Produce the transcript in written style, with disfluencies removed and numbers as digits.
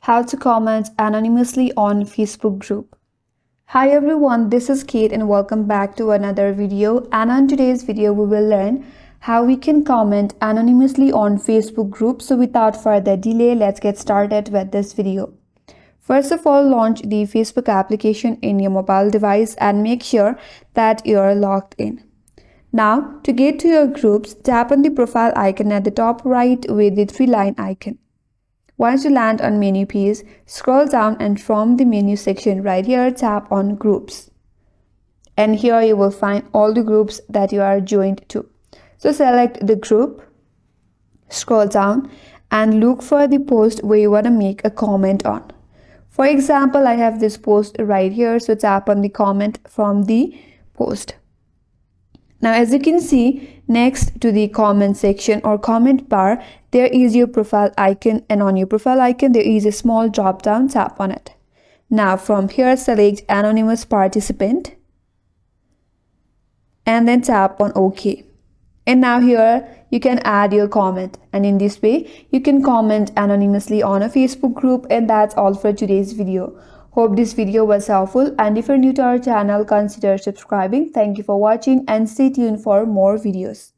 How to comment anonymously on Facebook group. Hi everyone, this is Kate and welcome back to another video. And on today's video we will learn how we can comment anonymously on Facebook group. So without further delay, let's get started with this video. First of all, launch the Facebook application in your mobile device and make sure that you're logged in. Now, to get to your groups, tap on the profile icon at the top right with the three-line icon. Once you land on menu page, scroll down and from the menu section right here, tap on groups. And here you will find all the groups that you are joined to. So select the group, scroll down and look for the post where you want to make a comment on. For example, I have this post right here, so tap on the comment from the post. Now, as you can see, next to the comment section or comment bar, there is your profile icon, and on your profile icon, there is a small drop down, tap on it. Now, from here, select anonymous participant and then tap on OK. And now here, you can add your comment, and in this way, you can comment anonymously on a Facebook group. And that's all for today's video. Hope this video was helpful, and if you're new to our channel, consider subscribing. Thank you for watching and stay tuned for more videos.